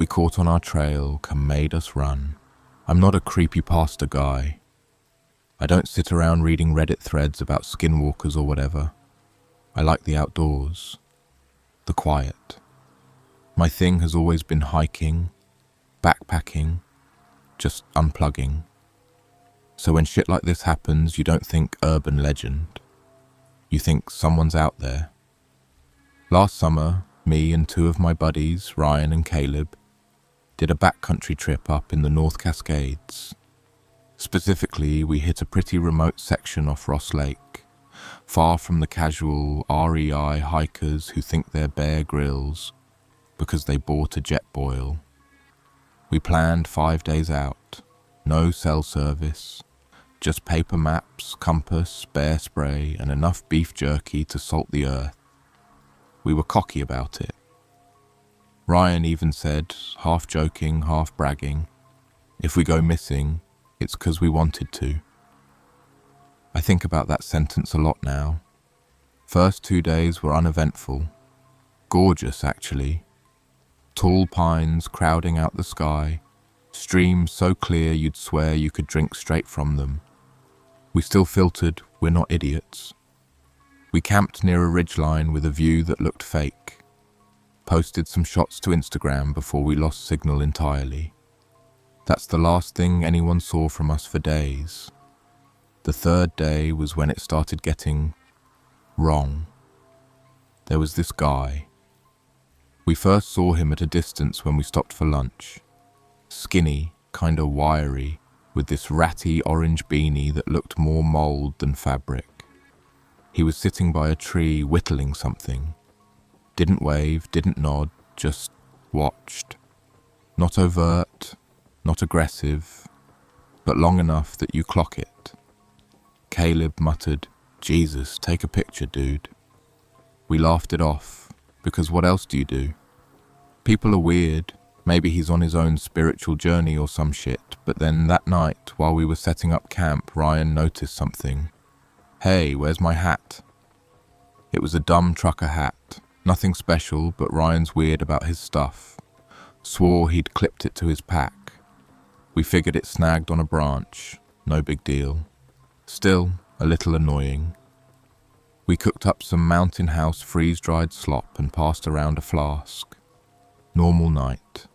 we caught on our trail made us run. I'm not a creepypasta guy. I don't sit around reading Reddit threads about skinwalkers or whatever. I like the outdoors, the quiet. My thing has always been hiking, backpacking, just unplugging. So when shit like this happens, you don't think urban legend. You think someone's out there. Last summer, me and two of my buddies, Ryan and Caleb, did a backcountry trip up in the North Cascades. Specifically, we hit a pretty remote section off Ross Lake, far from the casual REI hikers who think they're Bear Grylls because they bought a jet boil. We planned 5 days out, no cell service, just paper maps, compass, bear spray, and enough beef jerky to salt the earth. We were cocky about it. Ryan even said, half joking, half bragging, if we go missing, it's 'cause we wanted to. I think about that sentence a lot now. First 2 days were uneventful. Gorgeous, actually. Tall pines crowding out the sky, streams so clear you'd swear you could drink straight from them. We still filtered, we're not idiots. We camped near a ridgeline with a view that looked fake. Posted some shots to Instagram before we lost signal entirely. That's the last thing anyone saw from us for days. The third day was when it started getting wrong. There was this guy. We first saw him at a distance when we stopped for lunch. Skinny, kinda wiry, with this ratty orange beanie that looked more mold than fabric. He was sitting by a tree whittling something. Didn't wave, didn't nod, just watched. Not overt, not aggressive, but long enough that you clock it. Caleb muttered, "Jesus, take a picture, dude." We laughed it off, because what else do you do? People are weird. Maybe he's on his own spiritual journey or some shit, but then that night, while we were setting up camp, Ryan noticed something. "Hey, where's my hat?" It was a dumb trucker hat. Nothing special, but Ryan's weird about his stuff. Swore he'd clipped it to his pack. We figured it snagged on a branch. No big deal. Still, a little annoying. We cooked up some Mountain House freeze-dried slop and passed around a flask. Normal night.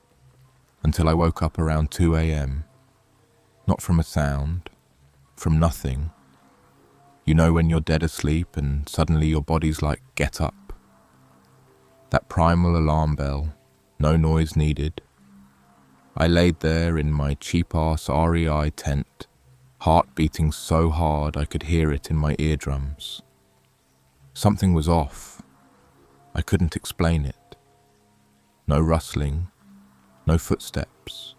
Until I woke up around 2 a.m. Not from a sound. From nothing. You know when you're dead asleep and suddenly your body's like, get up. That primal alarm bell. No noise needed. I laid there in my cheap-ass REI tent, heart beating so hard I could hear it in my eardrums. Something was off. I couldn't explain it. No rustling, no footsteps,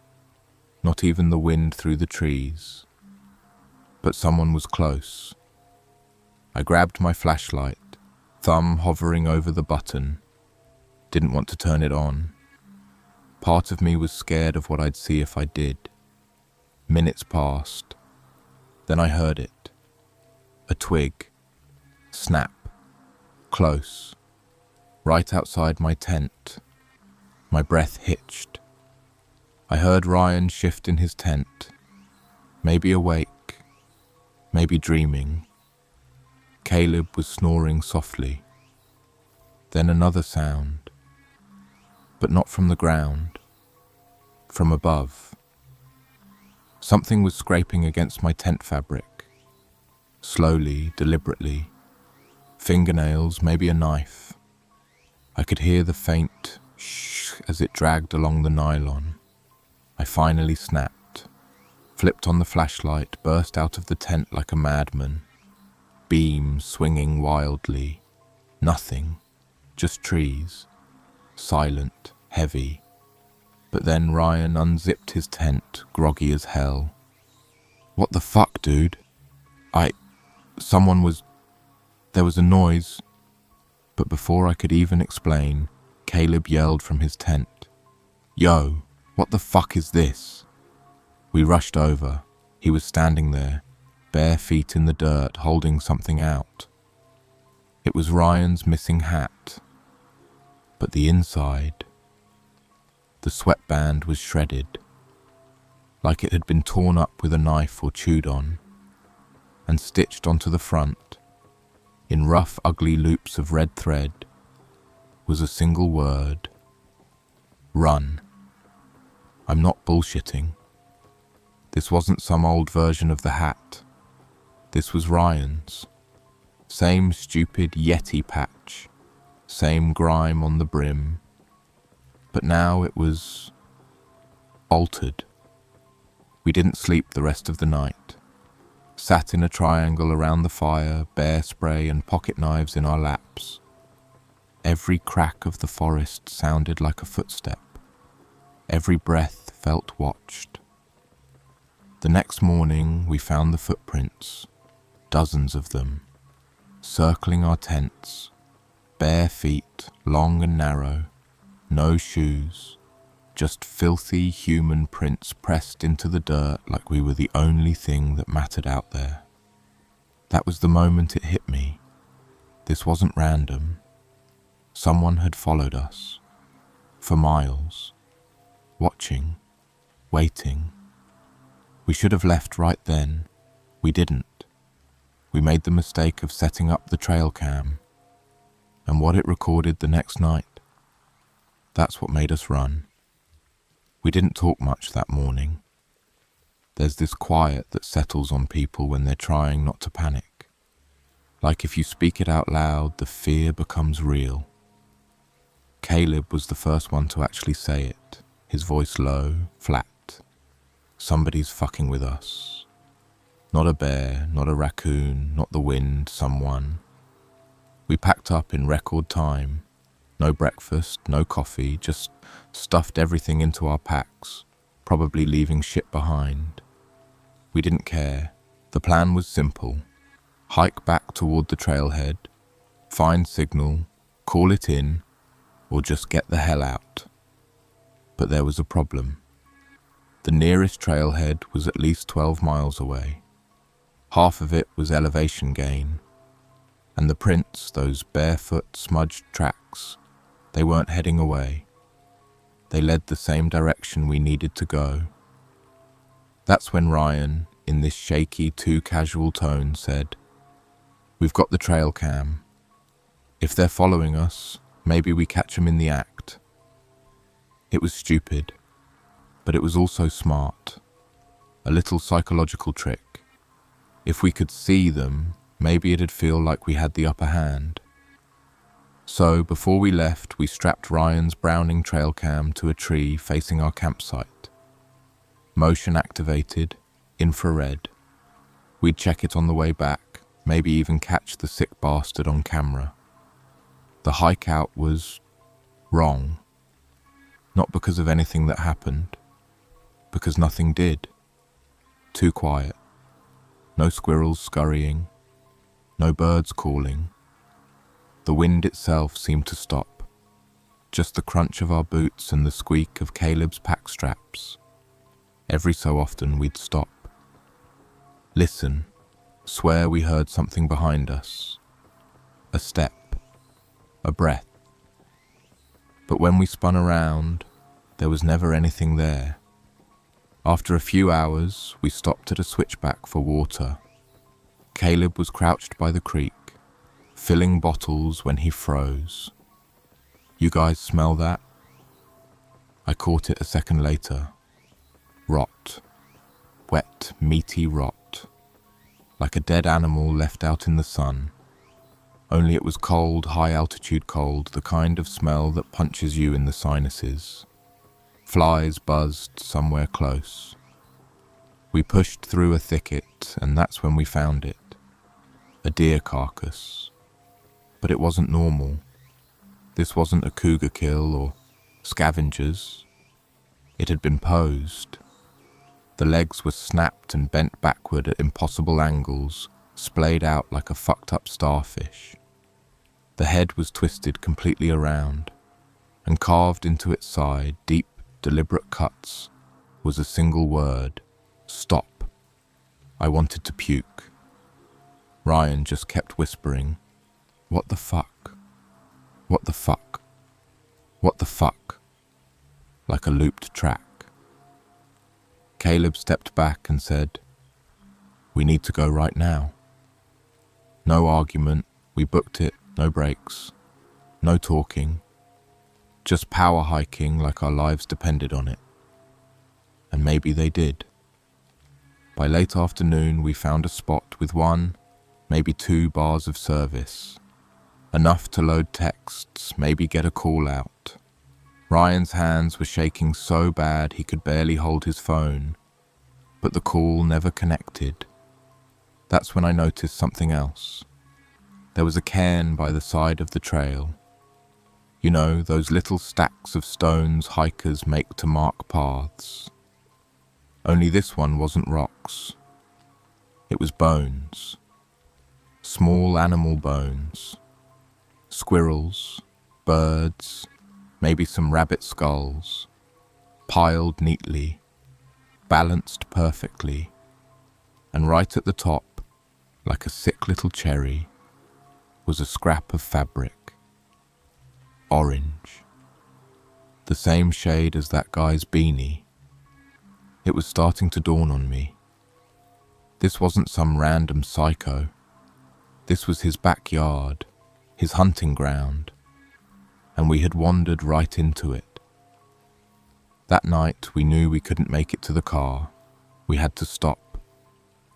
not even the wind through the trees. But someone was close. I grabbed my flashlight, thumb hovering over the button. Didn't want to turn it on. Part of me was scared of what I'd see if I did. Minutes passed. Then I heard it. A twig. Snap. Close. Right outside my tent. My breath hitched. I heard Ryan shift in his tent. Maybe awake. Maybe dreaming. Caleb was snoring softly. Then another sound. But not from the ground. From above. Something was scraping against my tent fabric. Slowly, deliberately. Fingernails, maybe a knife. I could hear the faint shh as it dragged along the nylon. I finally snapped. Flipped on the flashlight, burst out of the tent like a madman. Beam swinging wildly. Nothing. Just trees. Silent, heavy. But then Ryan unzipped his tent, groggy as hell. "What the fuck, dude?" There was a noise. But before I could even explain, Caleb yelled from his tent. "Yo, what the fuck is this?" We rushed over. He was standing there, bare feet in the dirt, holding something out. It was Ryan's missing hat. But the inside, The sweatband was shredded, like it had been torn up with a knife or chewed on, and stitched onto the front, in rough, ugly loops of red thread, was a single word: run. I'm not bullshitting. This wasn't some old version of the hat. This was Ryan's. Same stupid Yeti patch, same grime on the brim, but now it was altered. We didn't sleep the rest of the night. Sat in a triangle around the fire, bear spray and pocket knives in our laps. Every crack of the forest sounded like a footstep. Every breath felt watched. The next morning we found the footprints, dozens of them, circling our tents, bare feet, long and narrow, no shoes, just filthy human prints pressed into the dirt like we were the only thing that mattered out there. That was the moment it hit me. This wasn't random. Someone had followed us, for miles, watching, waiting. We should have left right then. We didn't. We made the mistake of setting up the trail cam, and what it recorded the next night, that's what made us run. We didn't talk much that morning. There's this quiet that settles on people when they're trying not to panic. Like if you speak it out loud, the fear becomes real. Caleb was the first one to actually say it, his voice low, flat. Somebody's fucking with us. Not a bear, not a raccoon, not the wind, someone. We packed up in record time. No breakfast, no coffee, just stuffed everything into our packs, probably leaving shit behind. We didn't care. The plan was simple. Hike back toward the trailhead, find signal, call it in, or just get the hell out. But there was a problem. The nearest trailhead was at least 12 miles away. Half of it was elevation gain. And the prints, those barefoot, smudged tracks, they weren't heading away. They led the same direction we needed to go. That's when Ryan, in this shaky, too casual tone, said, "We've got the trail cam. If they're following us, maybe we catch them in the act." It was stupid, but it was also smart. A little psychological trick. If we could see them, maybe it'd feel like we had the upper hand. So, before we left, we strapped Ryan's Browning trail cam to a tree facing our campsite. Motion activated, infrared. We'd check it on the way back, maybe even catch the sick bastard on camera. The hike out was wrong. Not because of anything that happened, because nothing did. Too quiet. No squirrels scurrying. No birds calling. The wind itself seemed to stop. Just the crunch of our boots and the squeak of Caleb's pack straps. Every so often we'd stop. Listen. Swear we heard something behind us. A step. A breath. But when we spun around, there was never anything there. After a few hours, we stopped at a switchback for water. Caleb was crouched by the creek, filling bottles when he froze. "You guys smell that?" I caught it a second later. Rot. Wet, meaty rot. Like a dead animal left out in the sun. Only it was cold, high-altitude cold, the kind of smell that punches you in the sinuses. Flies buzzed somewhere close. We pushed through a thicket, and that's when we found it. A deer carcass. But it wasn't normal. This wasn't a cougar kill or scavengers. It had been posed. The legs were snapped and bent backward at impossible angles, splayed out like a fucked-up starfish. The head was twisted completely around, and carved into its side, deep, deliberate cuts, was a single word: stop. I wanted to puke. Ryan just kept whispering, "What the fuck? What the fuck? What the fuck?" like a looped track. Caleb stepped back and said, "We need to go right now." No argument, we booked it, no breaks, no talking, just power hiking like our lives depended on it. And maybe they did. By late afternoon, we found a spot with one, maybe 2 bars of service, enough to load texts, maybe get a call out. Ryan's hands were shaking so bad he could barely hold his phone, but the call never connected. That's when I noticed something else. There was a cairn by the side of the trail. You know, those little stacks of stones hikers make to mark paths. Only this one wasn't rocks. It was bones. Small animal bones. Squirrels, birds, maybe some rabbit skulls, piled neatly, balanced perfectly, and right at the top, like a sick little cherry, was a scrap of fabric. Orange. The same shade as that guy's beanie. It was starting to dawn on me. This wasn't some random psycho. This was his backyard, his hunting ground, and we had wandered right into it. That night, we knew we couldn't make it to the car. We had to stop.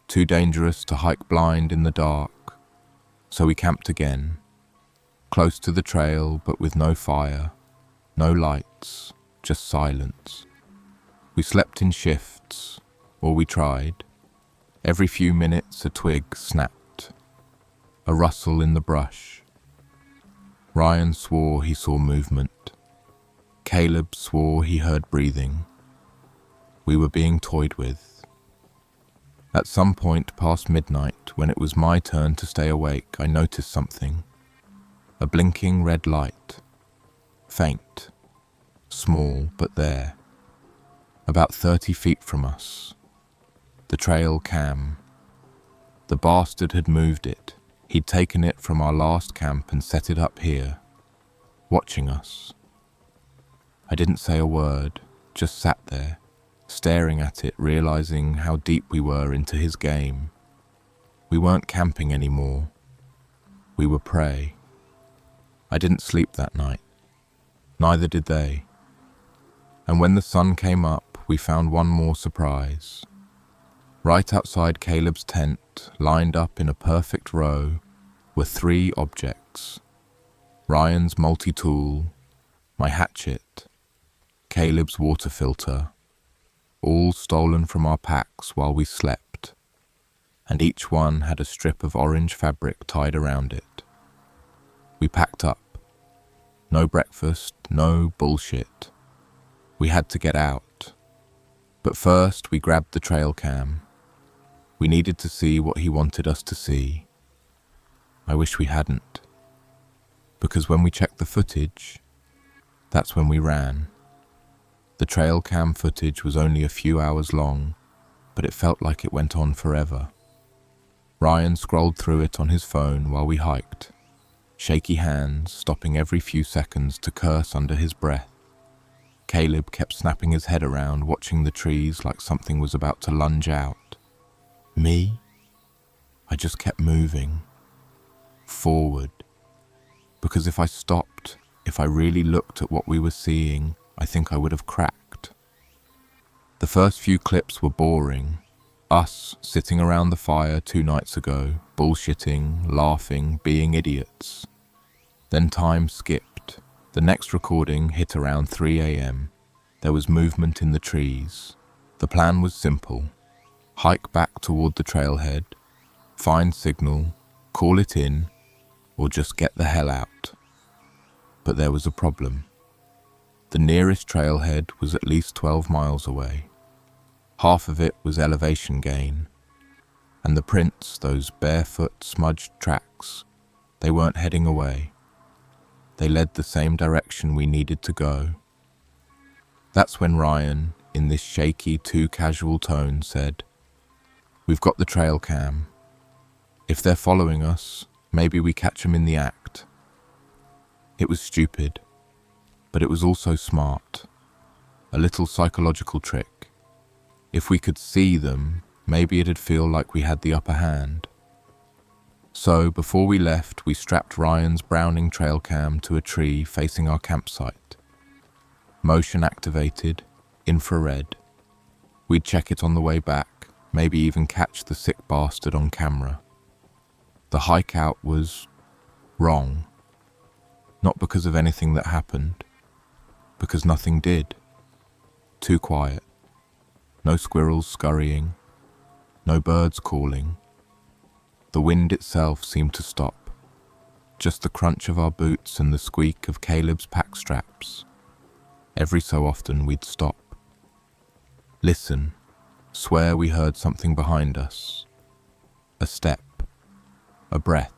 Too dangerous to hike blind in the dark, so we camped again, close to the trail but with no fire, no lights, just silence. We slept in shifts, or we tried. Every few minutes a twig snapped, a rustle in the brush. Ryan swore he saw movement. Caleb swore he heard breathing. We were being toyed with. At some point past midnight, when it was my turn to stay awake, I noticed something. A blinking red light. Faint. Small, but there. About 30 feet from us. The trail cam. The bastard had moved it. He'd taken it from our last camp and set it up here, watching us. I didn't say a word, just sat there, staring at it, realizing how deep we were into his game. We weren't camping anymore. We were prey. I didn't sleep that night. Neither did they. And when the sun came up, we found one more surprise. Right outside Caleb's tent, lined up in a perfect row, were 3 objects. Ryan's multi-tool, my hatchet, Caleb's water filter, all stolen from our packs while we slept, and each one had a strip of orange fabric tied around it. We packed up. No breakfast, no bullshit. We had to get out. But first we grabbed the trail cam. We needed to see what he wanted us to see. I wish we hadn't. Because when we checked the footage, that's when we ran. The trail cam footage was only a few hours long, but it felt like it went on forever. Ryan scrolled through it on his phone while we hiked, shaky hands stopping every few seconds to curse under his breath. Caleb kept snapping his head around, watching the trees like something was about to lunge out. Me? I just kept moving. Forward. Because if I stopped, if I really looked at what we were seeing, I think I would have cracked. The first few clips were boring. Us sitting around the fire 2 nights ago, bullshitting, laughing, being idiots. Then time skipped. The next recording hit around 3 a.m. There was movement in the trees. The plan was simple. Hike back toward the trailhead, find signal, call it in, or just get the hell out. But there was a problem. The nearest trailhead was at least 12 miles away. Half of it was elevation gain. And the prints, those barefoot smudged tracks, they weren't heading away. They led the same direction we needed to go. That's when Ryan, in this shaky, too casual tone, said, "We've got the trail cam. If they're following us, maybe we catch them in the act." It was stupid, but it was also smart. A little psychological trick. If we could see them, maybe it'd feel like we had the upper hand. So, before we left, we strapped Ryan's Browning trail cam to a tree facing our campsite. Motion activated, infrared. We'd check it on the way back, maybe even catch the sick bastard on camera. The hike out was wrong. Not because of anything that happened, because nothing did. Too quiet. No squirrels scurrying. No birds calling. The wind itself seemed to stop. Just the crunch of our boots and the squeak of Caleb's pack straps. Every so often we'd stop. Listen. Swear we heard something behind us. A step. A breath.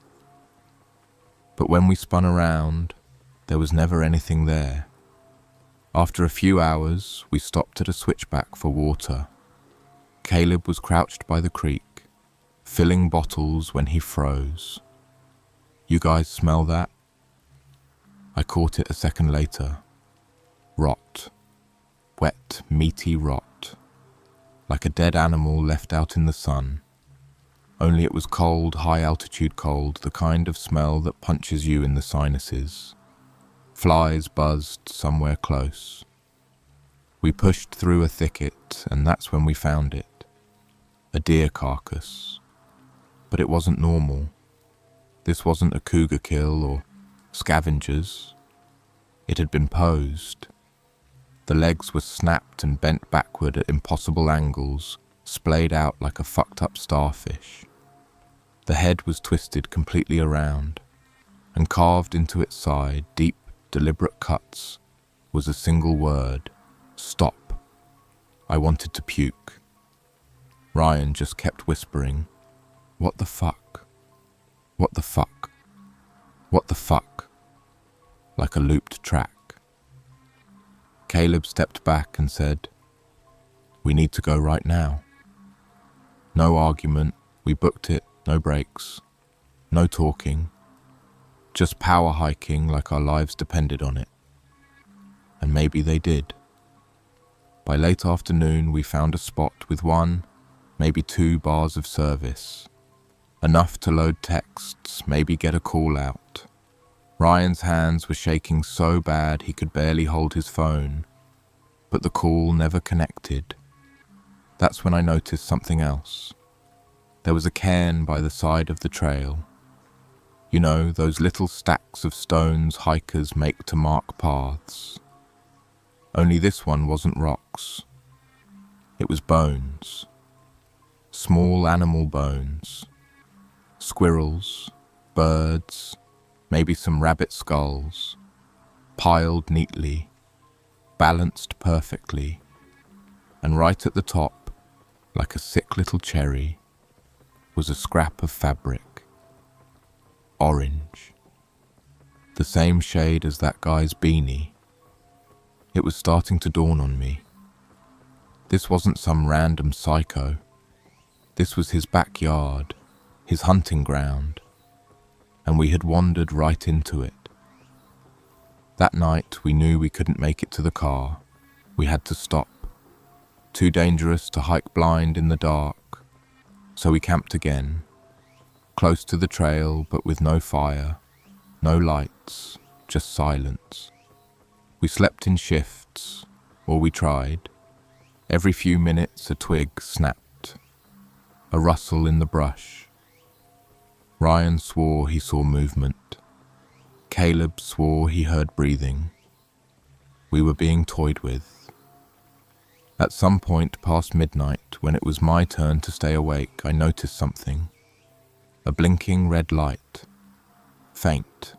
But when we spun around, there was never anything there. After a few hours, we stopped at a switchback for water. Caleb was crouched by the creek, filling bottles when he froze. You guys smell that? I caught it a second later. Rot. Wet, meaty rot. Like a dead animal left out in the sun. Only it was cold, high-altitude cold, the kind of smell that punches you in the sinuses. Flies buzzed somewhere close. We pushed through a thicket, and that's when we found it. A deer carcass. But it wasn't normal. This wasn't a cougar kill or scavengers. It had been posed. The legs were snapped and bent backward at impossible angles, splayed out like a fucked-up starfish. The head was twisted completely around, and carved into its side, deep, deliberate cuts, was a single word: stop. I wanted to puke. Ryan just kept whispering, "What the fuck? What the fuck? What the fuck?" like a looped track. Caleb stepped back and said, "We need to go right now." No argument, we booked it, no breaks, no talking, just power hiking like our lives depended on it. And maybe they did. By late afternoon, we found a spot with one, maybe 2 bars of service. Enough to load texts, maybe get a call out. Ryan's hands were shaking so bad he could barely hold his phone, but the call never connected. That's when I noticed something else. There was a cairn by the side of the trail. You know, those little stacks of stones hikers make to mark paths. Only this one wasn't rocks. It was bones. Small animal bones. Squirrels, birds, maybe some rabbit skulls, piled neatly, balanced perfectly, and right at the top, like a sick little cherry, was a scrap of fabric. Orange. The same shade as that guy's beanie. It was starting to dawn on me. This wasn't some random psycho. This was his backyard, his hunting ground, and we had wandered right into it. That night we knew we couldn't make it to the car. We had to stop. Too dangerous to hike blind in the dark. So we camped again, close to the trail but with no fire, no lights, just silence. We slept in shifts, or we tried. Every few minutes a twig snapped, a rustle in the brush. Ryan swore he saw movement. Caleb swore he heard breathing. We were being toyed with. At some point past midnight, when it was my turn to stay awake, I noticed something. A blinking red light. Faint.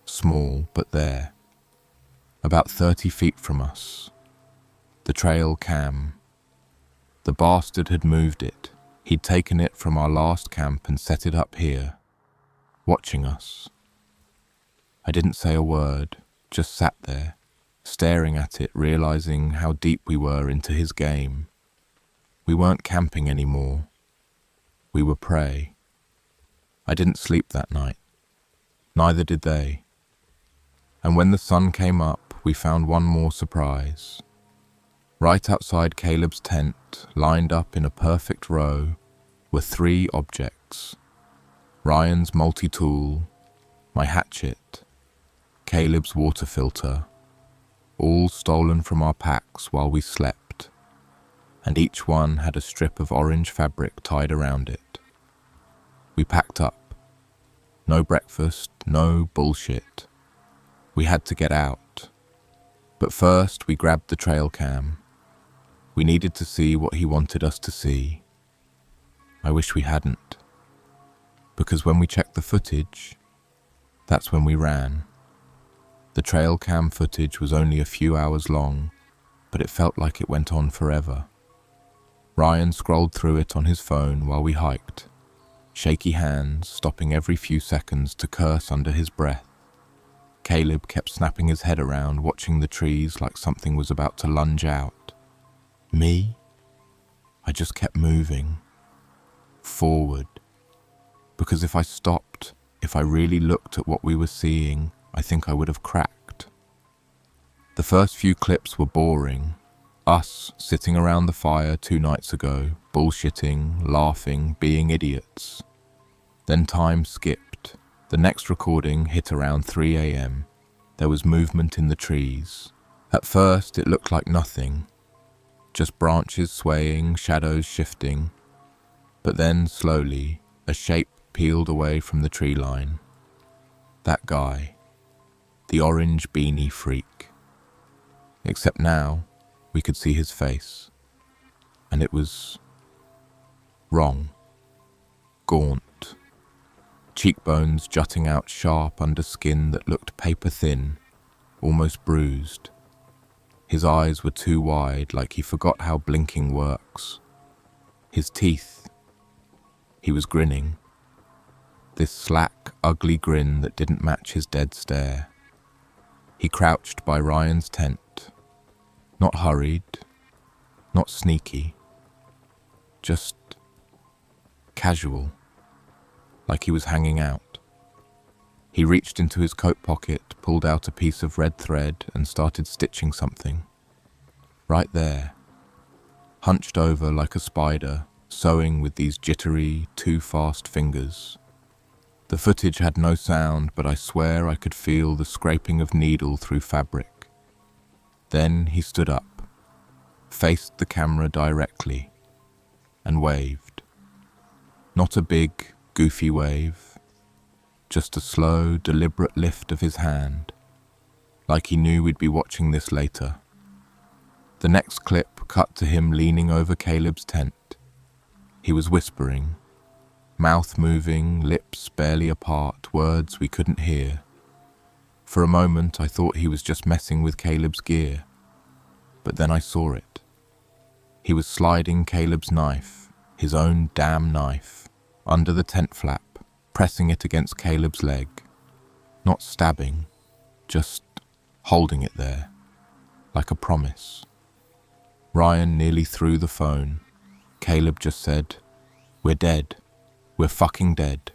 Small, but there. About 30 feet from us. The trail cam. The bastard had moved it. He'd taken it from our last camp and set it up here, watching us. I didn't say a word, just sat there, staring at it, realizing how deep we were into his game. We weren't camping anymore. We were prey. I didn't sleep that night. Neither did they. And when the sun came up, we found one more surprise. Right outside Caleb's tent, lined up in a perfect row, were 3 objects. Ryan's multi-tool, my hatchet, Caleb's water filter, all stolen from our packs while we slept, and each one had a strip of orange fabric tied around it. We packed up. No breakfast, no bullshit. We had to get out. But first we grabbed the trail cam. We needed to see what he wanted us to see. I wish we hadn't. Because when we checked the footage, that's when we ran. The trail cam footage was only a few hours long, but it felt like it went on forever. Ryan scrolled through it on his phone while we hiked, shaky hands stopping every few seconds to curse under his breath. Caleb kept snapping his head around, watching the trees like something was about to lunge out. Me? I just kept moving. Forward. Because if I stopped, if I really looked at what we were seeing, I think I would have cracked. The first few clips were boring. Us sitting around the fire 2 nights ago, bullshitting, laughing, being idiots. Then time skipped. The next recording hit around 3 a.m. There was movement in the trees. At first it looked like nothing. Just branches swaying, shadows shifting. But then, slowly, a shape peeled away from the tree line. That guy. The orange beanie freak. Except now, we could see his face. And it was wrong. Gaunt. Cheekbones jutting out sharp under skin that looked paper thin, almost bruised. His eyes were too wide, like he forgot how blinking works. His teeth. He was grinning. This slack, ugly grin that didn't match his dead stare. He crouched by Ryan's tent. Not hurried, not sneaky. Just casual, like he was hanging out. He reached into his coat pocket, pulled out a piece of red thread and started stitching something. Right there, hunched over like a spider, sewing with these jittery, too fast fingers. The footage had no sound, but I swear I could feel the scraping of needle through fabric. Then he stood up, faced the camera directly, and waved. Not a big, goofy wave, just a slow, deliberate lift of his hand, like he knew we'd be watching this later. The next clip cut to him leaning over Caleb's tent. He was whispering, mouth moving, lips barely apart, words we couldn't hear. For a moment I thought he was just messing with Caleb's gear, but then I saw it. He was sliding Caleb's knife, his own damn knife, under the tent flap, pressing it against Caleb's leg. Not stabbing, just holding it there, like a promise. Ryan nearly threw the phone. Caleb just said, "We're dead. We're fucking dead."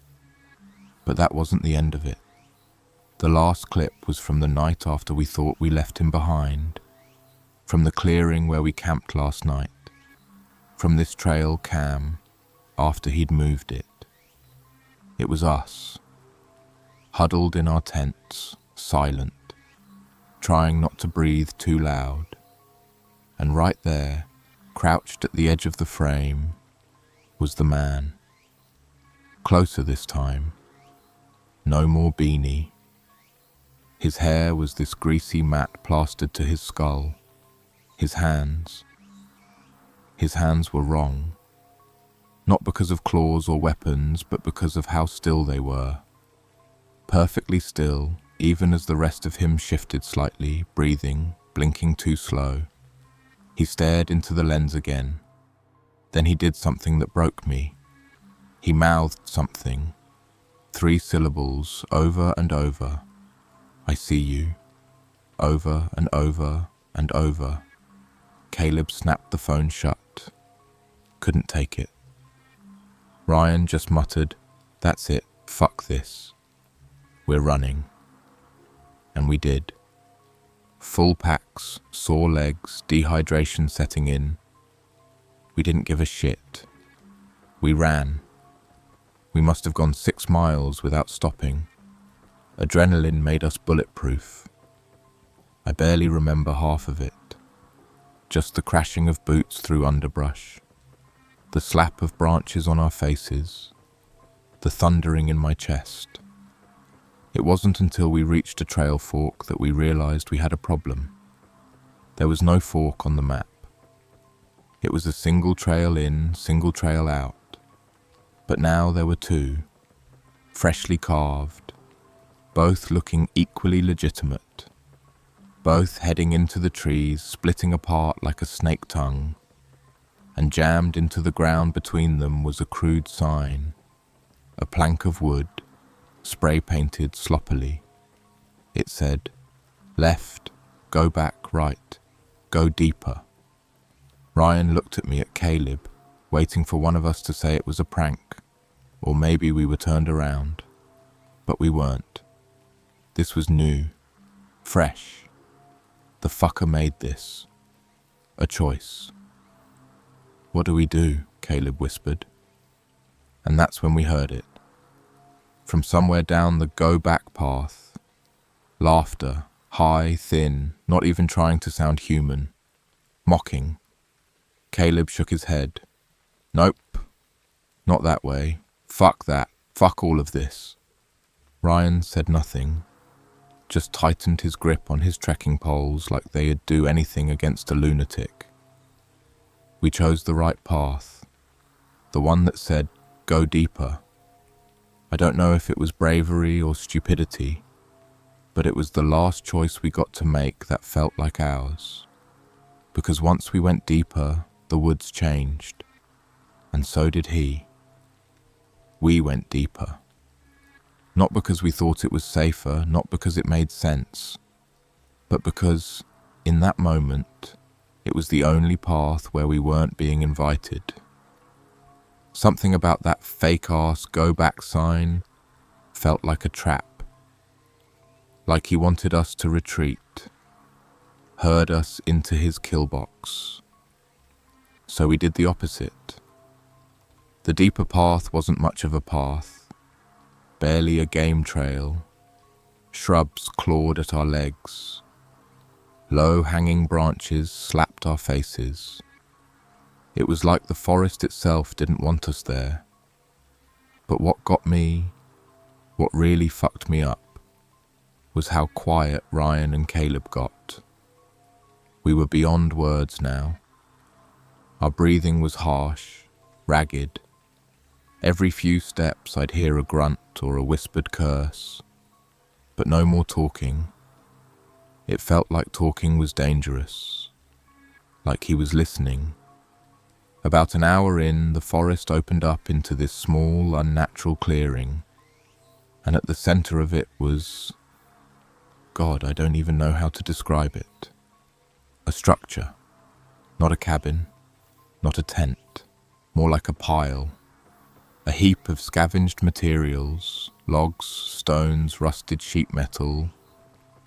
But that wasn't the end of it. The last clip was from the night after we thought we left him behind. From the clearing where we camped last night. From this trail cam, after he'd moved it. It was us, huddled in our tents, silent, trying not to breathe too loud. And right there, crouched at the edge of the frame, was the man. Closer this time. No more beanie. His hair was this greasy mat plastered to his skull. His hands were wrong. Not because of claws or weapons, but because of how still they were. Perfectly still, even as the rest of him shifted slightly, breathing, blinking too slow. He stared into the lens again. Then he did something that broke me. He mouthed something. 3 syllables, over and over. I see you. Over and over and over. Caleb snapped the phone shut. Couldn't take it. Ryan just muttered, "That's it, fuck this. We're running." And we did. Full packs, sore legs, dehydration setting in. We didn't give a shit. We ran. We must have gone 6 miles without stopping. Adrenaline made us bulletproof. I barely remember half of it. Just the crashing of boots through underbrush, the slap of branches on our faces, the thundering in my chest. It wasn't until we reached a trail fork that we realized we had a problem. There was no fork on the map. It was a single trail in, single trail out. But now there were 2, freshly carved, both looking equally legitimate, both heading into the trees, splitting apart like a snake tongue, and jammed into the ground between them was a crude sign, a plank of wood, spray-painted sloppily. It said, "Left, go back, right, go deeper." Ryan looked at me at Caleb, waiting for one of us to say it was a prank, or maybe we were turned around. But we weren't. This was new, fresh. The fucker made this. A choice. "What do we do?" Caleb whispered. And that's when we heard it. From somewhere down the go-back path. Laughter, high, thin, not even trying to sound human. Mocking. Caleb shook his head. "Nope. Not that way. Fuck that. Fuck all of this." Ryan said nothing, just tightened his grip on his trekking poles like they'd do anything against a lunatic. We chose the right path, the one that said, "Go deeper." I don't know if it was bravery or stupidity, but it was the last choice we got to make that felt like ours. Because once we went deeper, the woods changed, and so did he. We went deeper. Not because we thought it was safer, not because it made sense, but because, in that moment, it was the only path where we weren't being invited. Something about that fake-ass go-back sign felt like a trap. Like he wanted us to retreat, herd us into his kill box. So we did the opposite. The deeper path wasn't much of a path, barely a game trail. Shrubs clawed at our legs. Low-hanging branches slapped our faces. It was like the forest itself didn't want us there. But what got me, what really fucked me up, was how quiet Ryan and Caleb got. We were beyond words now. Our breathing was harsh, ragged. Every few steps I'd hear a grunt or a whispered curse, but no more talking. It felt like talking was dangerous, like he was listening. About an hour in, the forest opened up into this small, unnatural clearing, and at the center of it was... God, I don't even know how to describe it. A structure, not a cabin, not a tent, more like a pile. A heap of scavenged materials, logs, stones, rusted sheet metal,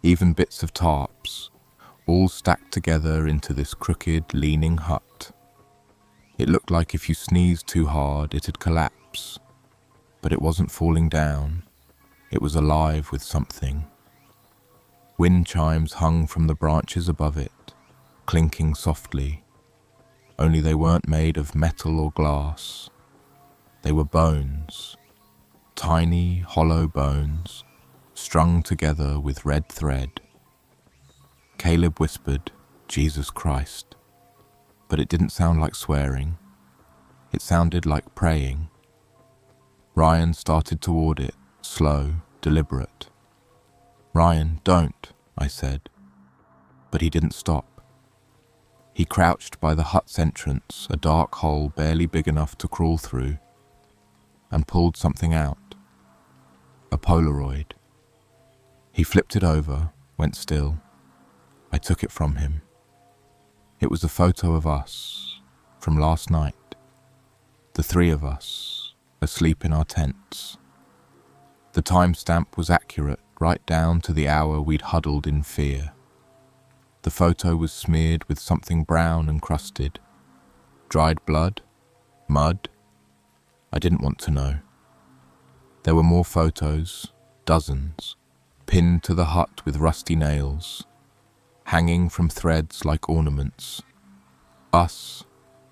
even bits of tarps, all stacked together into this crooked, leaning hut. It looked like if you sneezed too hard, it'd collapse. But it wasn't falling down. It was alive with something. Wind chimes hung from the branches above it, clinking softly. Only they weren't made of metal or glass. They were bones, tiny, hollow bones, strung together with red thread. Caleb whispered, "Jesus Christ," but it didn't sound like swearing. It sounded like praying. Ryan started toward it, slow, deliberate. "Ryan, don't," I said, but he didn't stop. He crouched by the hut's entrance, a dark hole barely big enough to crawl through, and pulled something out. A Polaroid. He flipped it over, went still. I took it from him. It was a photo of us, from last night. The 3 of us, asleep in our tents. The timestamp was accurate, right down to the hour we'd huddled in fear. The photo was smeared with something brown and crusted. Dried blood? Mud? I didn't want to know. There were more photos, dozens, pinned to the hut with rusty nails, hanging from threads like ornaments. Us,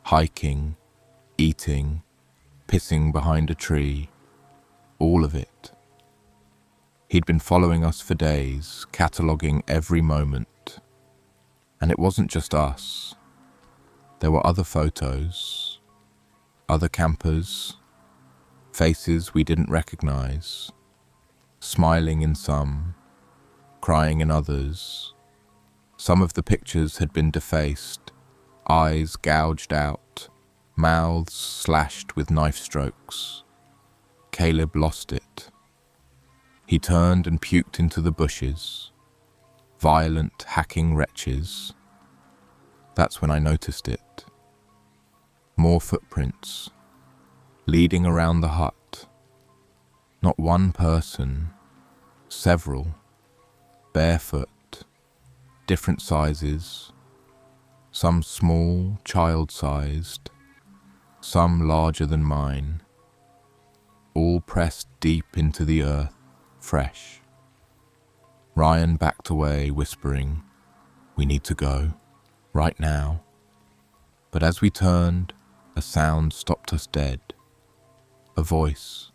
hiking, eating, pissing behind a tree, all of it. He'd been following us for days, cataloguing every moment. And it wasn't just us. There were other photos, other campers, faces we didn't recognize, smiling in some, crying in others. Some of the pictures had been defaced, eyes gouged out, mouths slashed with knife strokes. Caleb lost it. He turned and puked into the bushes. Violent, hacking wretches. That's when I noticed it. More footprints, leading around the hut. Not one person, several, barefoot, different sizes, some small, child-sized, some larger than mine, all pressed deep into the earth, fresh. Ryan backed away, whispering, "We need to go, right now." But as we turned, a sound stopped us dead. A voice,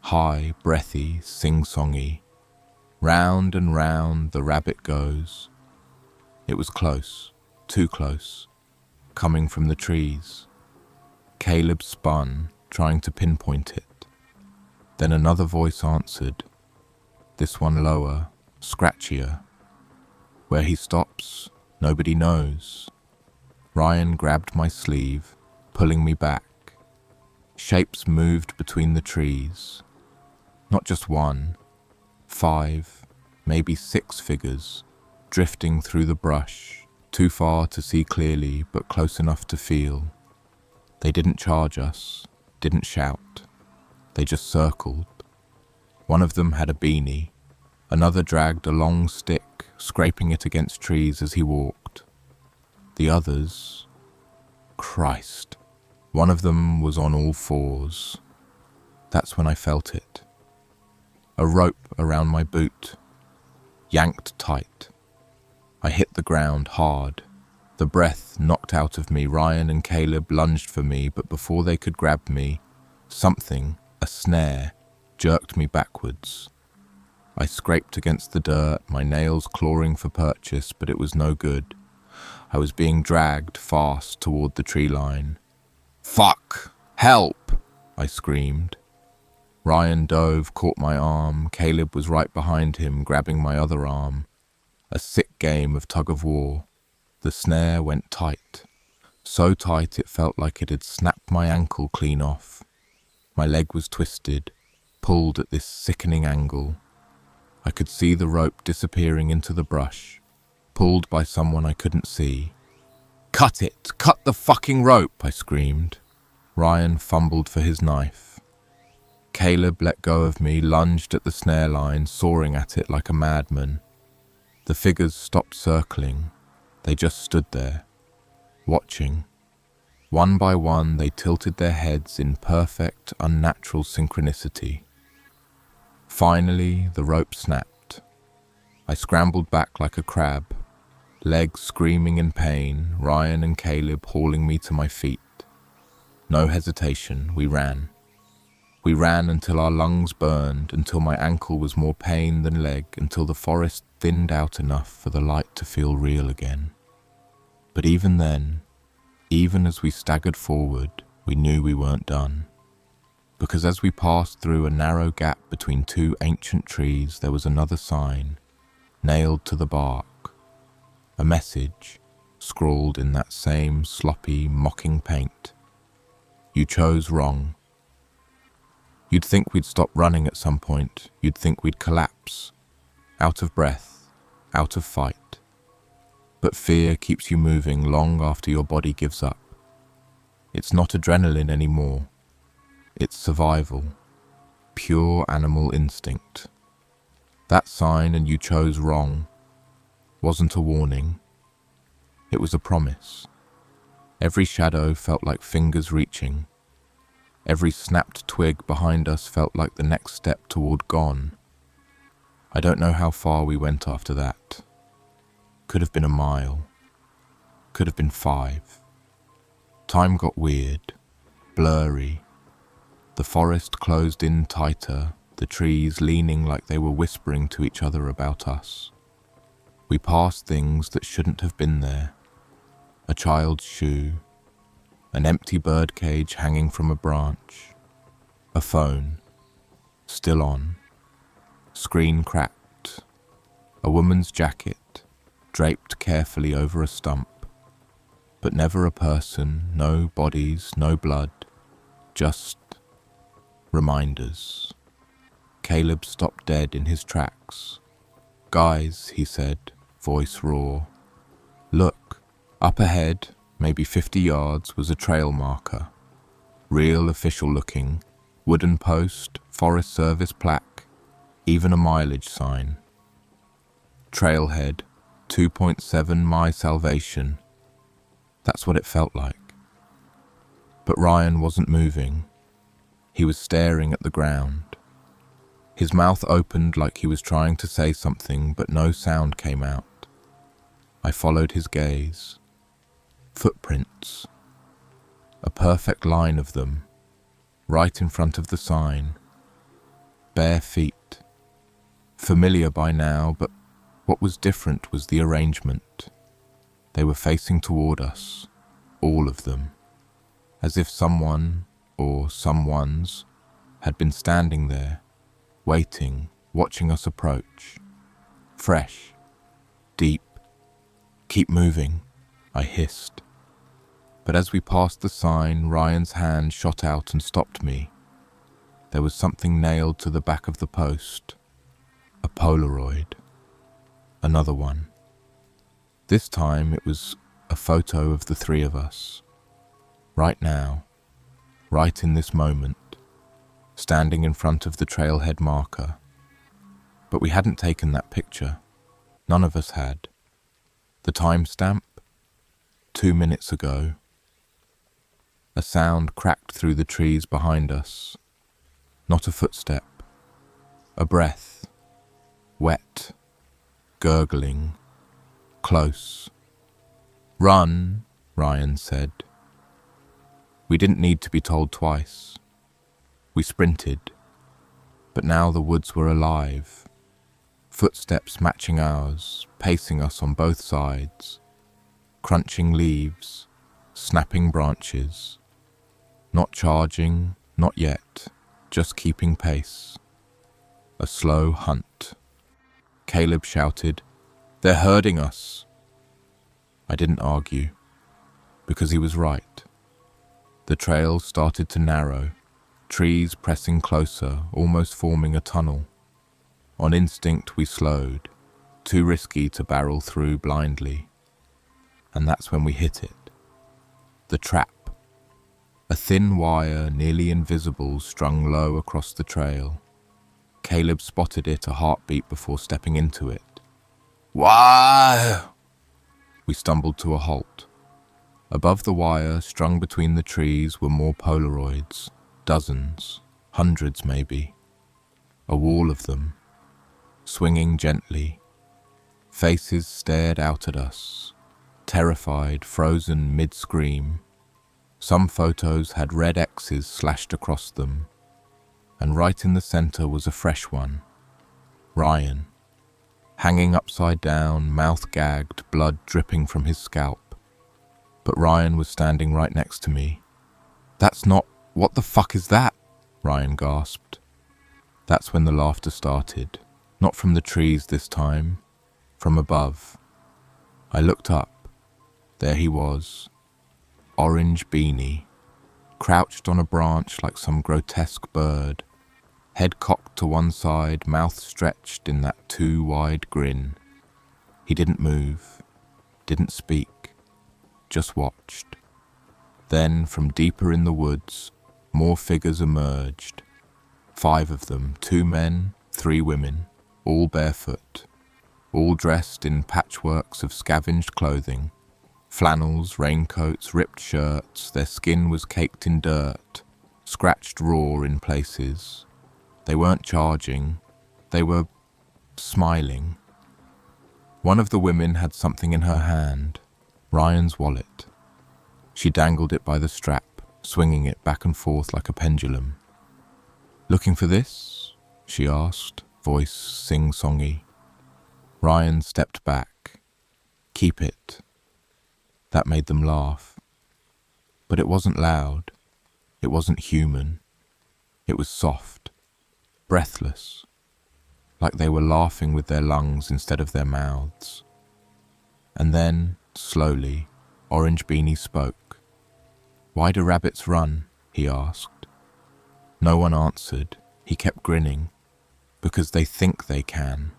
high, breathy, sing-songy. Round and round the rabbit goes. It was close, too close, coming from the trees. Caleb spun, trying to pinpoint it. Then another voice answered, this one lower, scratchier. Where he stops, nobody knows. Ryan grabbed my sleeve, pulling me back. Shapes moved between the trees. Not just one, 5, maybe 6 figures, drifting through the brush, too far to see clearly, but close enough to feel. They didn't charge us, didn't shout. They just circled. One of them had a beanie. Another dragged a long stick, scraping it against trees as he walked. The others... Christ. One of them was on all fours. That's when I felt it. A rope around my boot. Yanked tight. I hit the ground hard. The breath knocked out of me. Ryan and Caleb lunged for me, but before they could grab me, something, a snare, jerked me backwards. I scraped against the dirt, my nails clawing for purchase, but it was no good. I was being dragged fast toward the tree line. "Fuck! Help!" I screamed. Ryan dove, caught my arm. Caleb was right behind him, grabbing my other arm. A sick game of tug-of-war. The snare went tight. So tight it felt like it had snapped my ankle clean off. My leg was twisted, pulled at this sickening angle. I could see the rope disappearing into the brush, pulled by someone I couldn't see. "Cut it! Cut the fucking rope!" I screamed. Ryan fumbled for his knife. Caleb let go of me, lunged at the snare line, sawing at it like a madman. The figures stopped circling. They just stood there, watching. One by one, they tilted their heads in perfect, unnatural synchronicity. Finally, the rope snapped. I scrambled back like a crab, legs screaming in pain, Ryan and Caleb hauling me to my feet. No hesitation, we ran. We ran until our lungs burned, until my ankle was more pain than leg, until the forest thinned out enough for the light to feel real again. But even then, even as we staggered forward, we knew we weren't done. Because as we passed through a narrow gap between 2 ancient trees, there was another sign, nailed to the bark. A message, scrawled in that same sloppy, mocking paint. "You chose wrong." You'd think we'd stop running at some point. You'd think we'd collapse. Out of breath, out of fight. But fear keeps you moving long after your body gives up. It's not adrenaline anymore. It's survival. Pure animal instinct. That sign, "and you chose wrong," wasn't a warning. It was a promise. Every shadow felt like fingers reaching. Every snapped twig behind us felt like the next step toward gone. I don't know how far we went after that. Could have been a mile. Could have been 5. Time got weird, blurry. The forest closed in tighter, the trees leaning like they were whispering to each other about us. We passed things that shouldn't have been there. A child's shoe, an empty birdcage hanging from a branch, a phone, still on, screen cracked, a woman's jacket, draped carefully over a stump, but never a person, no bodies, no blood, just reminders. Caleb stopped dead in his tracks. "Guys," he said, voice raw. "Look, up ahead, maybe 50 yards, was a trail marker. Real official looking, wooden post, Forest Service plaque, even a mileage sign. Trailhead, 2.7 My Salvation." That's what it felt like. But Ryan wasn't moving. He was staring at the ground. His mouth opened like he was trying to say something, but no sound came out. I followed his gaze. Footprints. A perfect line of them, right in front of the sign. Bare feet. Familiar by now, but what was different was the arrangement. They were facing toward us, all of them, as if someone, or someones, had been standing there, waiting, watching us approach. Fresh, deep. "Keep moving," I hissed. But as we passed the sign, Ryan's hand shot out and stopped me. There was something nailed to the back of the post. A Polaroid. Another one. This time it was a photo of the 3 of us. Right now, right in this moment, standing in front of the trailhead marker. But we hadn't taken that picture. None of us had. The timestamp? 2 minutes ago. A sound cracked through the trees behind us. Not a footstep. A breath. Wet. Gurgling. Close. "Run," Ryan said. We didn't need to be told twice. We sprinted. But now the woods were alive. Footsteps matching ours, pacing us on both sides. Crunching leaves, snapping branches. Not charging, not yet, just keeping pace. A slow hunt. Caleb shouted, "They're herding us." I didn't argue, because he was right. The trail started to narrow, trees pressing closer, almost forming a tunnel. On instinct we slowed, too risky to barrel through blindly. And that's when we hit it. The trap. A thin wire, nearly invisible, strung low across the trail. Caleb spotted it a heartbeat before stepping into it. "Why?" We stumbled to a halt. Above the wire, strung between the trees, were more Polaroids. Dozens, hundreds maybe. A wall of them. Swinging gently. Faces stared out at us. Terrified, frozen mid-scream. Some photos had red X's slashed across them. And right in the center was a fresh one. Ryan. Hanging upside down, mouth gagged, blood dripping from his scalp. But Ryan was standing right next to me. "That's not... What the fuck is that?" Ryan gasped. That's when the laughter started. Not from the trees this time. From above. I looked up. There he was. Orange beanie. Crouched on a branch like some grotesque bird. Head cocked to one side, mouth stretched in that too wide grin. He didn't move. Didn't speak. Just watched. Then, from deeper in the woods, more figures emerged. 5 of them, 2 men, 3 women, all barefoot, all dressed in patchworks of scavenged clothing, Flannels, raincoats, ripped shirts, their skin was caked in dirt, scratched raw in places. They weren't charging, they were smiling. One of the women had something in her hand, Ryan's wallet. She dangled it by the strap, swinging it back and forth like a pendulum. "Looking for this?" she asked, voice sing-songy. Ryan stepped back. "Keep it." That made them laugh. But it wasn't loud. It wasn't human. It was soft, breathless, like they were laughing with their lungs instead of their mouths. And then, slowly, Orange Beanie spoke. "Why do rabbits run?" he asked. No one answered. He kept grinning. "Because they think they can."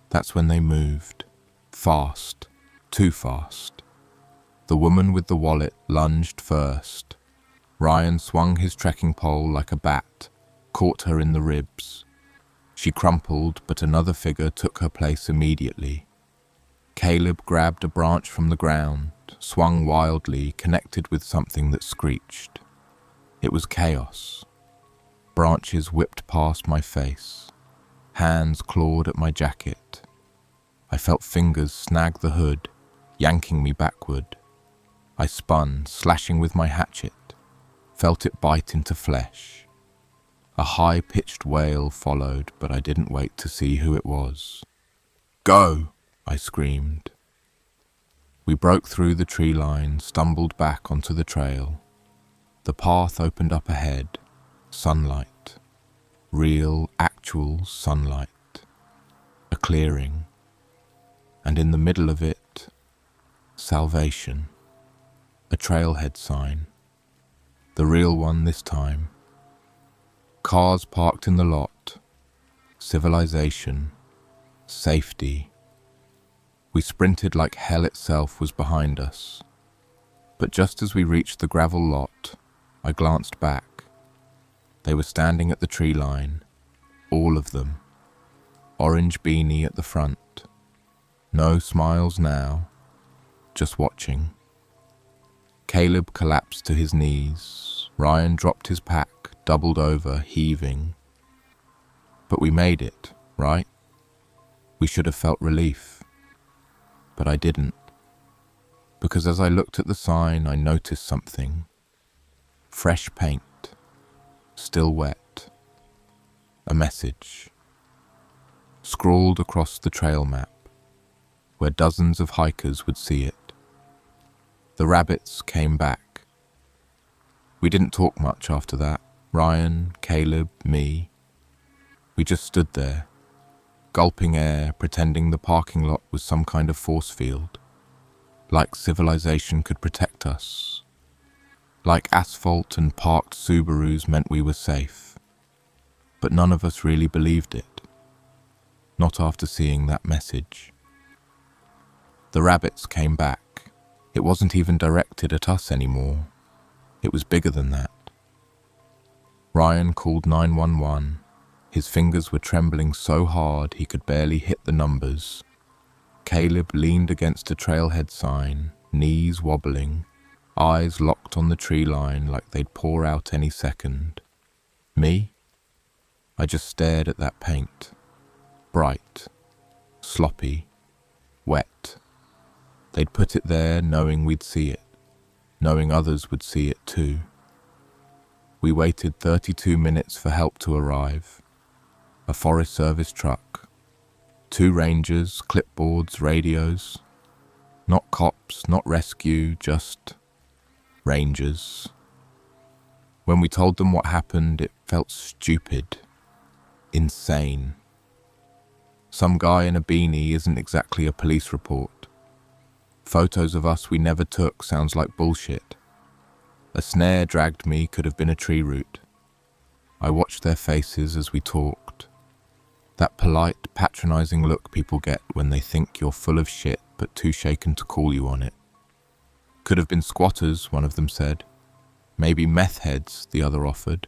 That's when they moved. Fast. Too fast. The woman with the wallet lunged first. Ryan swung his trekking pole like a bat, caught her in the ribs. She crumpled, but another figure took her place immediately. Caleb grabbed a branch from the ground, swung wildly, connected with something that screeched. It was chaos. Branches whipped past my face. Hands clawed at my jacket. I felt fingers snag the hood, yanking me backward. I spun, slashing with my hatchet, felt it bite into flesh. A high-pitched wail followed, but I didn't wait to see who it was. "Go!" I screamed. We broke through the tree line, stumbled back onto the trail. The path opened up ahead, sunlight. Real, actual sunlight. A clearing. And in the middle of it, salvation. A trailhead sign. The real one this time. Cars parked in the lot. Civilization. Safety. We sprinted like hell itself was behind us. But just as we reached the gravel lot, I glanced back. They were standing at the tree line. All of them. Orange Beanie at the front. No smiles now. Just watching. Caleb collapsed to his knees. Ryan dropped his pack, doubled over, heaving. But we made it, right? We should have felt relief. But I didn't. Because as I looked at the sign, I noticed something. Fresh paint. Still wet. A message. Scrawled across the trail map, where dozens of hikers would see it. The rabbits came back. We didn't talk much after that. Ryan, Caleb, me. We just stood there, gulping air, pretending the parking lot was some kind of force field. Like civilization could protect us. Like asphalt and parked Subarus meant we were safe. But none of us really believed it. Not after seeing that message. The rabbits came back. It wasn't even directed at us anymore. It was bigger than that. Ryan called 911. His fingers were trembling so hard he could barely hit the numbers. Caleb leaned against a trailhead sign, knees wobbling, eyes locked on the tree line like they'd pour out any second. Me? I just stared at that paint. Bright, sloppy, wet. They'd put it there knowing we'd see it, knowing others would see it too. We waited 32 minutes for help to arrive. A Forest Service truck. 2 rangers, clipboards, radios. Not cops, not rescue, just rangers. When we told them what happened, it felt stupid, insane. Some guy in a beanie isn't exactly a police report. Photos of us we never took sounds like bullshit. A snare dragged me could have been a tree root. I watched their faces as we talked. That polite, patronizing look people get when they think you're full of shit but too shaken to call you on it. Could have been squatters, one of them said. Maybe meth heads, the other offered.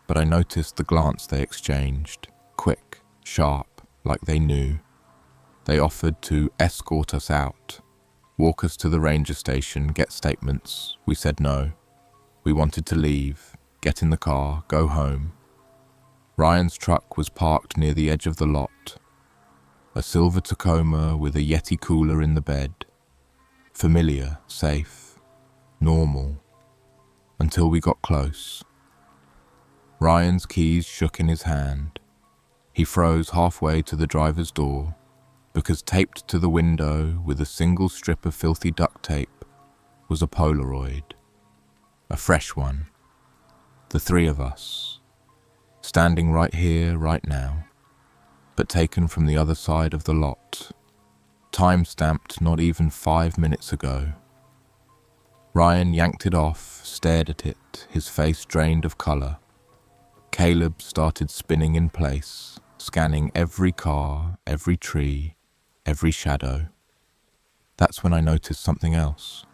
But I noticed the glance they exchanged. Quick, sharp, like they knew. They offered to escort us out. walk us to the ranger station, get statements. We said no. We wanted to leave, get in the car, go home. Ryan's truck was parked near the edge of the lot. A silver Tacoma with a Yeti cooler in the bed. Familiar, safe, normal. Until we got close. Ryan's keys shook in his hand. He froze halfway to the driver's door, because taped to the window with a single strip of filthy duct tape was a Polaroid. A fresh one. The three of us, standing right here, right now, but taken from the other side of the lot, time-stamped not even 5 minutes ago. Ryan yanked it off, stared at it, his face drained of color. Caleb started spinning in place, scanning every car, every tree, every shadow. That's when I noticed something else.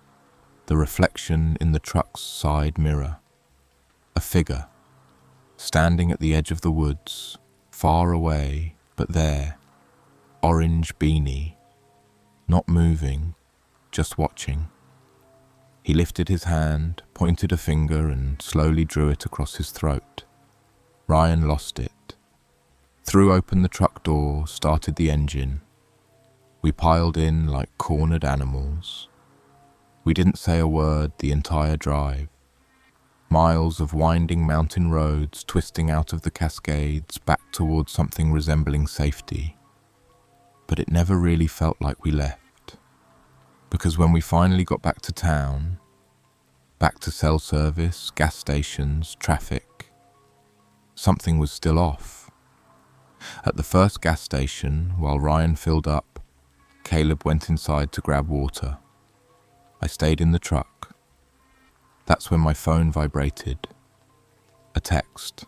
The reflection in the truck's side mirror. A figure, standing at the edge of the woods, far away, but there. Orange beanie. Not moving, just watching. He lifted his hand, pointed a finger, and slowly drew it across his throat. Ryan lost it. Threw open the truck door, started the engine. We piled in like cornered animals. We didn't say a word the entire drive. Miles of winding mountain roads twisting out of the Cascades back towards something resembling safety. But it never really felt like we left. Because when we finally got back to town, back to cell service, gas stations, traffic, something was still off. At the first gas station, while Ryan filled up, Caleb went inside to grab water. I stayed in the truck. That's when my phone vibrated. A text.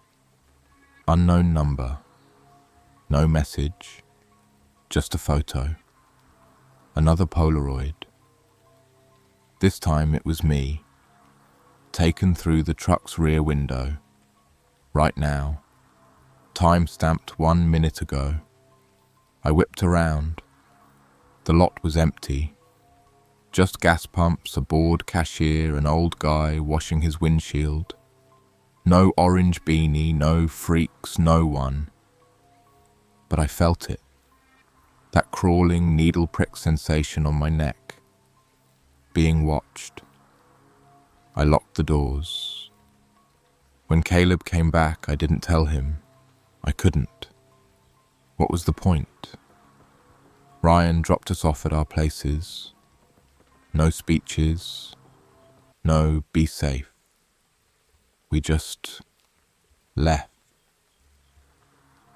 Unknown number. No message. Just a photo. Another Polaroid. This time it was me, taken through the truck's rear window. Right now. Time-stamped 1 minute ago. I whipped around. The lot was empty. Just gas pumps, a bored cashier, an old guy washing his windshield. No orange beanie, no freaks, no one. But I felt it. That crawling needle prick sensation on my neck. Being watched. I locked the doors. When Caleb came back, I didn't tell him. I couldn't. What was the point? Ryan dropped us off at our places. No speeches. No, be safe. We just left.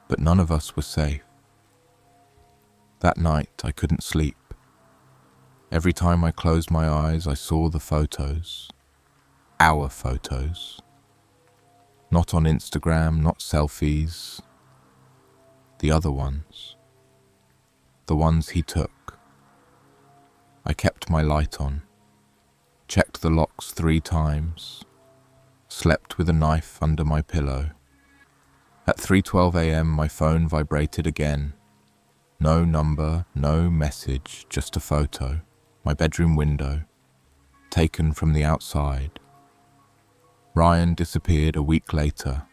But none of us were safe. That night I couldn't sleep. Every time I closed my eyes, I saw the photos. Our photos. Not on Instagram, not selfies. The other ones. The ones he took. I kept my light on. Checked the locks 3 times. Slept with a knife under my pillow. At 3:12 a.m. my phone vibrated again. No number, no message, just a photo. My bedroom window. Taken from the outside. Ryan disappeared a week later.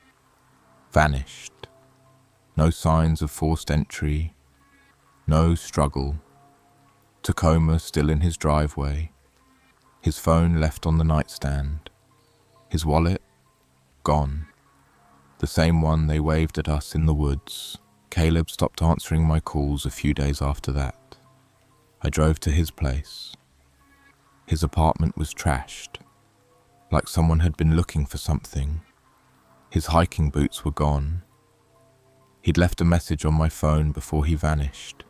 Vanished. No signs of forced entry. No struggle. Tacoma still in his driveway. His phone left on the nightstand. His wallet? Gone. The same one they waved at us in the woods. Caleb stopped answering my calls a few days after that. I drove to his place. His apartment was trashed, like someone had been looking for something. His hiking boots were gone. He'd left a message on my phone before he vanished.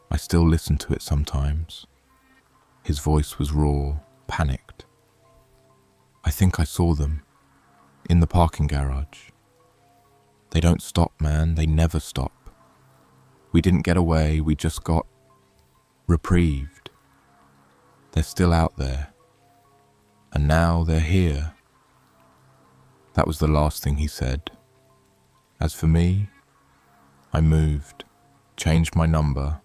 I still listen to it sometimes. His voice was raw, panicked. I think I saw them, in the parking garage. They don't stop, man, they never stop. We didn't get away, we just got reprieved. They're still out there. And now they're here. That was the last thing he said. As for me, I moved, changed my number,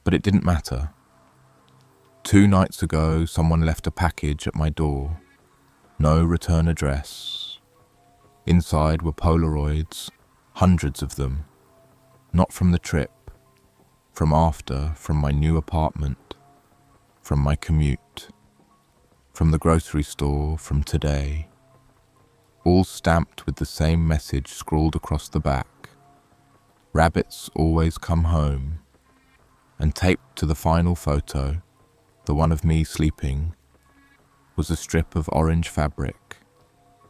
but it didn't matter. 2 nights ago, someone left a package at my door. No return address. Inside were Polaroids, hundreds of them. Not from the trip, from after, from my new apartment, from my commute, from the grocery store, from today. All stamped with the same message scrawled across the back. Rabbits always come home. And taped to the final photo, the one of me sleeping, was a strip of orange fabric.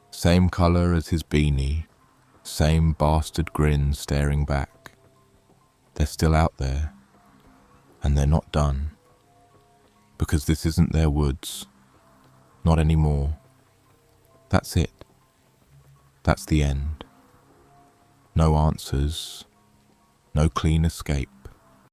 Same colour as his beanie, same bastard grin staring back. They're still out there, and they're not done. Because this isn't their woods. Not anymore. That's it. That's the end. No answers, no clean escape.